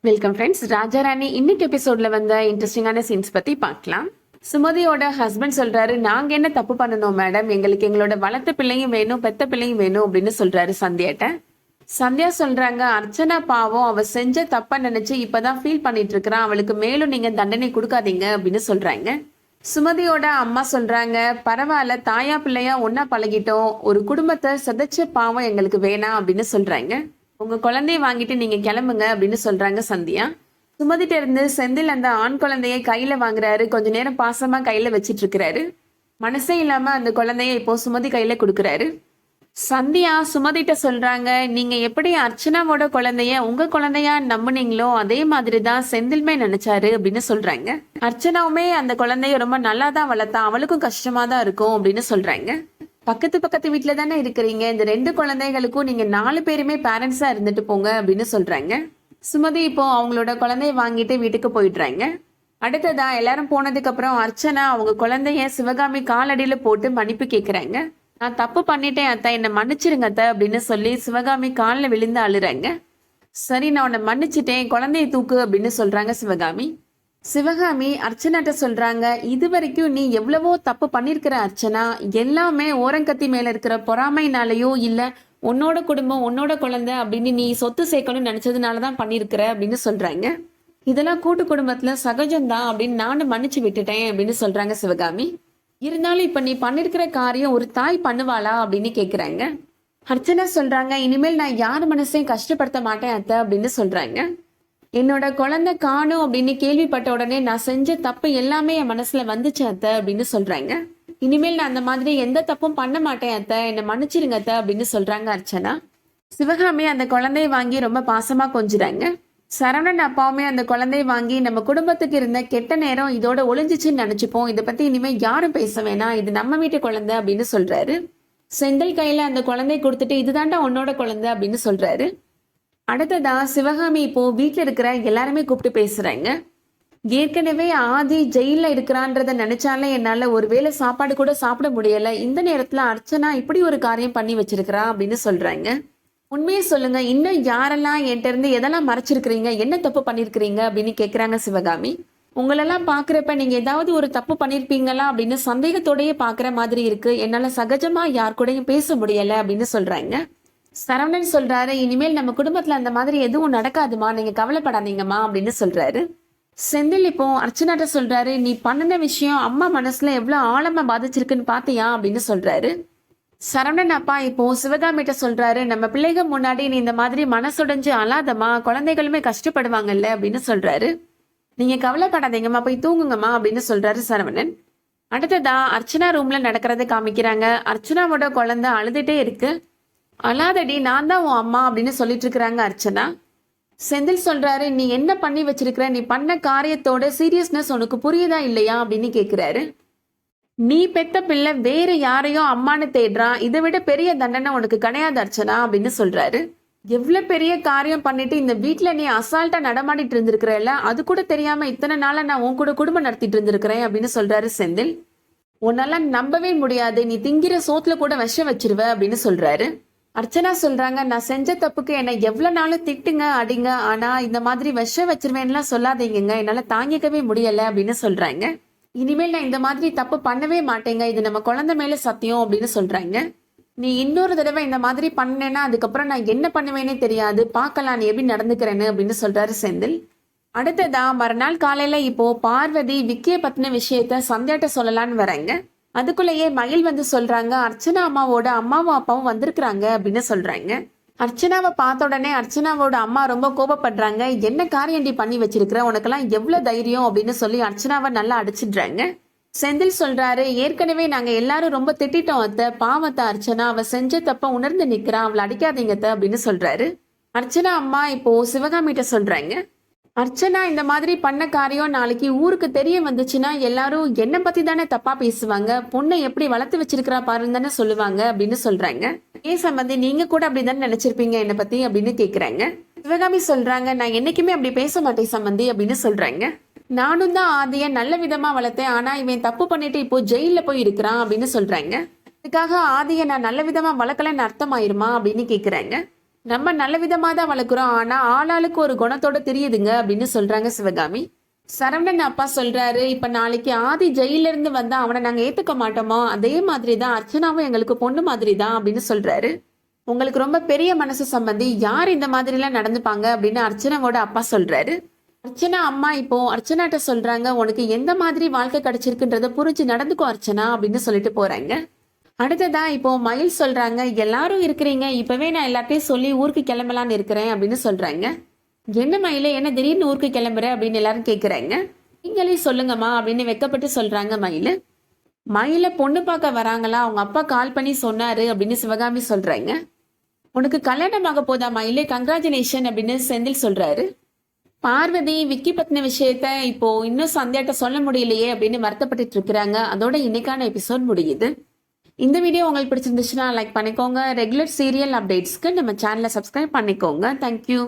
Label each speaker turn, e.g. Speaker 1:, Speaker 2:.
Speaker 1: Welcome friends. Raja Rani இன்னைக்கு எபிசோட்ல வந்த இன்ட்ரெஸ்டிங்கான சீன்ஸ் பத்தி பார்க்கலாம். சுமதியோட ஹஸ்பண்ட் சொல்றாரு, நாங்க என்ன தப்பு பண்ணணும் மேடம், எங்களுக்கு எங்களோட வளர்த்த பிள்ளையும் வேணும், பெத்த பிள்ளையும் வேணும் அப்படின்னு சொல்றாரு சந்தியாட்ட. சந்தியா சொல்றாங்க, அர்ச்சனா பாவம், அவ செஞ்ச தப்ப நினைச்சு இப்பதான் ஃபீல் பண்ணிட்டு இருக்கிறான், அவளுக்கு மேலும் நீங்க தண்டனை கொடுக்காதீங்க அப்படின்னு சொல்றாங்க. சுமதியோட அம்மா சொல்றாங்க, பரவாயில்ல, தாயா பிள்ளையா ஒன்னா பழகிட்டோம், ஒரு குடும்பத்தை சதைச்ச பாவம் எங்களுக்கு வேணாம் அப்படின்னு சொல்றாங்க. உங்க குழந்தைய வாங்கிட்டு நீங்க கிளம்புங்க அப்படின்னு சொல்றாங்க சந்தியா. சுமதிட்ட இருந்து செந்தில் அந்த ஆண் குழந்தைய கையில வாங்குறாரு. கொஞ்ச நேரம் பாசமா கையில வச்சிட்டு இருக்கிறாரு. மனசே இல்லாம அந்த குழந்தைய இப்போ சுமதி கையில கொடுக்குறாரு. சந்தியா சுமதிட்ட சொல்றாங்க, நீங்க எப்படி அர்ச்சனாவோட குழந்தைய உங்க குழந்தையா நம்புனீங்களோ அதே மாதிரிதான் செந்தில்மே நினைச்சாரு அப்படின்னு சொல்றாங்க. அர்ச்சனாவுமே அந்த குழந்தைய ரொம்ப நல்லா தான் வளர்த்தா, அவளுக்கும் கஷ்டமா தான் இருக்கும் அப்படின்னு சொல்றாங்க. பக்கத்து வீட்டுல தானே இருக்கிறீங்க, இந்த 2 குழந்தைகளுக்கும் நீங்க 4 பேருமே பேரண்ட்ஸா இருந்துட்டு போங்க அப்படின்னு சொல்றாங்க. சுமதி இப்போ அவங்களோட குழந்தைய வாங்கிட்டு வீட்டுக்கு போயிடுறாங்க. அடுத்ததா எல்லாரும் போனதுக்கு அப்புறம் அர்ச்சனா அவங்க குழந்தைய சிவகாமி காலடியில போட்டு மன்னிப்பு கேக்குறாங்க. நான் தப்பு பண்ணிட்டேன் அத்தை, என்னை மன்னிச்சிருங்க அத்தை அப்படின்னு சொல்லி சிவகாமி காலில் விழுந்து அழுறாங்க. சரி, நான் உன்னை மன்னிச்சிட்டேன், குழந்தைய தூக்கு அப்படின்னு சொல்றாங்க சிவகாமி. சிவகாமி அர்ச்சனாட்ட சொல்றாங்க, இது வரைக்கும் நீ எவ்வளவோ தப்பு பண்ணிருக்கிற அர்ச்சனா, எல்லாமே ஓரங்கத்தி மேல இருக்கிற பொறாமைனாலயோ இல்ல உன்னோட குடும்பம் உன்னோட குழந்தை அப்படின்னு நீ சொத்து சேர்க்கணும்னு நினைச்சதுனாலதான் பண்ணிருக்கிற அப்படின்னு சொல்றாங்க. இதெல்லாம் கூட்டு குடும்பத்துல சகஜம்தான் அப்படின்னு நானும் மன்னிச்சு விட்டுட்டேன் அப்படின்னு சொல்றாங்க சிவகாமி. இருந்தாலும் இப்ப நீ பண்ணிருக்கிற காரியம் ஒரு தாய் பண்ணுவாளா அப்படின்னு கேக்குறாங்க. அர்ச்சனா சொல்றாங்க, இனிமேல் நான் யார் மனசையும் கஷ்டப்படுத்த மாட்டேன் அத்தை அப்படின்னு சொல்றாங்க. என்னோட குழந்தை காணும் அப்படின்னு கேள்விப்பட்ட உடனே நான் செஞ்ச தப்பு எல்லாமே என் மனசுல வந்துச்சு அத்தை அப்படின்னு சொல்றாங்க. இனிமேல் நான் அந்த மாதிரி எந்த தப்பும் பண்ண மாட்டேன் அத்தை, என்னை மன்னிச்சிருங்க அத்தை அப்படின்னு சொல்றாங்க அர்ச்சனா. சிவகாமி அந்த குழந்தைய வாங்கி ரொம்ப பாசமா கொஞ்சுறாங்க. சரவணன் அப்பாவுமே அந்த குழந்தைய வாங்கி, நம்ம குடும்பத்துக்கு இருந்த கெட்ட நேரம் இதோட ஒளிஞ்சிச்சுன்னு நினைச்சுப்போம், இதை பத்தி இனிமே யாரும் பேச வேணாம், இது நம்ம வீட்டு குழந்தை அப்படின்னு சொல்றாரு. செந்தில் கையில அந்த குழந்தைய கொடுத்துட்டு, இதுதாண்டா உன்னோட குழந்தை அப்படின்னு சொல்றாரு. அடுத்ததா சிவகாமி இப்போ வீட்டுல இருக்கிற எல்லாருமே கூப்பிட்டு பேசுறாங்க. ஏற்கனவே ஆதி ஜெயில இருக்கிறான்றத நினைச்சாலே என்னால ஒருவேளை சாப்பாடு கூட சாப்பிட முடியல, இந்த நேரத்துல அர்ச்சனா இப்படி ஒரு காரியம் பண்ணி வச்சிருக்கிறா அப்படின்னு சொல்றாங்க. உண்மையை சொல்லுங்க, இன்னும் யாரெல்லாம் என்கிட்ட இருந்து எதெல்லாம் மறைச்சிருக்கிறீங்க, என்ன தப்பு பண்ணிருக்கிறீங்க அப்படின்னு கேக்குறாங்க சிவகாமி. உங்களெல்லாம் பாக்குறப்ப நீங்க ஏதாவது ஒரு தப்பு பண்ணிருப்பீங்களா அப்படின்னு சந்தேகத்தோடயே பாக்குற மாதிரி இருக்கு, என்னால சகஜமா யார் கூடயும் பேச முடியல அப்படின்னு சொல்றாங்க. சரவணன் சொல்றாரு, இனிமேல் நம்ம குடும்பத்துல அந்த மாதிரி எதுவும் நடக்காதுமா, நீங்க கவலைப்படாதீங்கம்மா அப்படின்னு சொல்றாரு. செந்தில் இப்போ அர்ச்சனாட்ட சொல்றாரு, நீ பண்ணின விஷயம் அம்மா மனசுல எவ்வளவு ஆழமா பாதிச்சிருக்குன்னு பாத்தியா அப்படின்னு சொல்றாரு. சரவணன் அப்பா இப்போ சிவகாமிட்ட சொல்றாரு, நம்ம பிள்ளைகள் முன்னாடி நீ இந்த மாதிரி மனசுடைஞ்சு அழாதம்மா, குழந்தைகளுமே கஷ்டப்படுவாங்கல்ல அப்படின்னு சொல்றாரு. நீங்க கவலைப்படாதீங்கம்மா, போய் தூங்குங்கம்மா அப்படின்னு சொல்றாரு சரவணன். அடுத்ததா அர்ச்சனா ரூம்ல நடக்கிறத காமிக்கிறாங்க. அர்ச்சனாவோட குழந்தை அழுதுட்டே இருக்கு. அழாதடி, நான் தான் உன் அம்மா அப்படின்னு சொல்லிட்டு இருக்கிறாங்க அர்ச்சனா. செந்தில் சொல்றாரு, நீ என்ன பண்ணி வச்சிருக்கிற, நீ பண்ண காரியத்தோட சீரியஸ்னஸ் உனக்கு புரியுதா இல்லையா அப்படின்னு கேக்குறாரு. நீ பெத்த பிள்ளை வேற யாரையோ அம்மானு தேடுறான், இதை விட பெரிய தண்டனை உனக்கு கிடையாது அர்ச்சனா அப்படின்னு சொல்றாரு. எவ்வளவு பெரிய காரியம் பண்ணிட்டு இந்த வீட்டுல நீ அசால்ட்டா நடமாடிட்டு இருந்திருக்கிறல்ல, அது கூட தெரியாம இத்தனை நாளா நான் உன் கூட குடும்பம் நடத்திட்டு இருந்திருக்கிறேன் அப்படின்னு சொல்றாரு செந்தில். உன்னால நம்பவே முடியாது, நீ திங்கிற சோத்துல கூட விஷம் வச்சிருவ அப்படின்னு சொல்றாரு. அர்ச்சனா சொல்றாங்க, நான் செஞ்ச தப்புக்கு என்ன எவ்வளவு நாளும் திட்டுங்க அடிங்க, ஆனா இந்த மாதிரி விஷம் வச்சிருவேன்லாம் சொல்லாதீங்க, என்னால தாங்கிக்கவே முடியல அப்படின்னு சொல்றாங்க. இனிமேல் நான் இந்த மாதிரி தப்பு பண்ணவே மாட்டேங்க, இது நம்ம குழந்தை மேல சத்தியம் அப்படின்னு சொல்றாங்க. நீ இன்னொரு தடவை இந்த மாதிரி பண்ணேன்னா அதுக்கப்புறம் நான் என்ன பண்ணுவேனே தெரியாது, பார்க்கலாம் நீ எப்படி நடந்துக்கிறேன்னு அப்படின்னு சொல்றாரு செந்தில். அடுத்ததா மறுநாள் காலையில இப்போ பார்வதி விக்கிய பத்தின விஷயத்த சந்தியாட்ட சொல்லலான்னு வராங்க. அதுக்குள்ளேயே மகிழ் வந்து சொல்றாங்க, அர்ச்சனா அம்மாவோட அம்மாவும் அப்பாவும் வந்திருக்கிறாங்க அப்படின்னு சொல்றாங்க. அர்ச்சனாவை பார்த்த உடனே அர்ச்சனாவோட அம்மா ரொம்ப கோபப்படுறாங்க. என்ன காரியண்டி பண்ணி வச்சிருக்கிற, உனக்கெல்லாம் எவ்வளவு தைரியம் அப்படின்னு சொல்லி அர்ச்சனாவை நல்லா அடிச்சிடுறாங்க. செந்தில் சொல்றாரு, ஏற்கனவே நாங்க எல்லாரும் ரொம்ப திட்டோம் அத்தை, பாவத்தை அர்ச்சனா, அவ செஞ்ச தப்ப உணர்ந்து நிக்கிறா, அவளை அடிக்காதீங்க அத்தை அப்படின்னு சொல்றாரு. அர்ச்சனா அம்மா இப்போ சிவகாமிட்ட சொல்றாங்க, அர்ச்சனா இந்த மாதிரி பண்ண காரியம் நாளைக்கு ஊருக்கு தெரிய வந்துச்சுன்னா எல்லாரும் என்ன பத்தி தானே தப்பா பேசுவாங்க, பொண்ணை எப்படி வளர்த்து வச்சிருக்கிறா பாருங்க தானே சொல்லுவாங்க அப்படின்னு சொல்றாங்க. ஏன் சம்பந்தி, நீங்க கூட அப்படிதானே நினைச்சிருப்பீங்க என்ன பத்தி அப்படின்னு கேக்குறாங்க. சிவகாமி சொல்றாங்க, நான் என்னைக்குமே அப்படி பேச மாட்டேன் சம்பந்தி அப்படின்னு சொல்றாங்க. நானும் தான் ஆதிய நல்ல விதமா வளர்த்தேன், ஆனா இவன் தப்பு பண்ணிட்டு இப்போ ஜெயில போய் இருக்கிறான் அப்படின்னு சொல்றாங்க. அதுக்காக ஆதிய நான் நல்ல விதமா வளர்க்கலன்னு அர்த்தமாயிருமா அப்படின்னு கேக்குறாங்க. நம்ம நல்ல விதமா தான் வளர்க்குறோம், ஆனா ஆளாளுக்கு ஒரு குணத்தோட தெரியுதுங்க அப்படின்னு சொல்றாங்க சிவகாமி. சரவணன் அப்பா சொல்றாரு, இப்ப நாளைக்கு ஆதி ஜெயில இருந்து வந்தா அவனை நாங்க ஏத்துக்க மாட்டோமோ, அதே மாதிரி தான் அர்ச்சனாவும் எங்களுக்கு பொண்ணு மாதிரி தான் அப்படின்னு சொல்றாரு. உங்களுக்கு ரொம்ப பெரிய மனசு சம்பந்தி, யார் இந்த மாதிரி எல்லாம் நடந்துப்பாங்க அப்படின்னு அர்ச்சனாவோட அப்பா சொல்றாரு. அர்ச்சனா அம்மா இப்போ அர்ச்சனாட்ட சொல்றாங்க, உனக்கு எந்த மாதிரி வாழ்க்கை கிடைச்சிருக்குன்றத புரிஞ்சு நடந்துக்கோ அர்ச்சனா அப்படின்னு சொல்லிட்டு போறாங்க. அடுத்ததா இப்போ மயில் சொல்றாங்க, எல்லாரும் இருக்கிறீங்க, இப்பவே நான் எல்லாத்தையும் சொல்லி ஊருக்கு கிளம்பலான்னு இருக்கிறேன் அப்படின்னு சொல்றாங்க. என்ன மயில, என்ன திடீர்னு ஊருக்கு கிளம்புற அப்படின்னு எல்லாரும் கேக்குறாங்க. நீங்களே சொல்லுங்கம்மா அப்படின்னு வெக்கப்பட்டு சொல்றாங்க மயில். மயில பொண்ணு பார்க்க வராங்களா, அவங்க அப்பா கால் பண்ணி சொன்னாரு அப்படின்னு சிவகாமி சொல்றாங்க. உனக்கு கல்யாணம் ஆக போதா மயிலே, கங்க்ராச்சுலேஷன் அப்படின்னு செந்தில் சொல்றாரு. பார்வதி விக்கி பத்தின விஷயத்த இப்போ இன்னும் சந்தியாட்ட சொல்ல முடியலையே அப்படின்னு வருத்தப்பட்டு இருக்கிறாங்க. அதோட இன்னைக்கான எபிசோட் முடியுது. இந்த வீடியோ உங்களுக்கு பிடிச்சிருந்துச்சுன்னா லைக் பண்ணிக்கோங்க. ரெகுலர் சீரியல் அப்டேட்ஸ்க்கு நம்ம சேனலை சப்ஸ்கிரைப் பண்ணிக்கோங்க. தேங்க்யூ.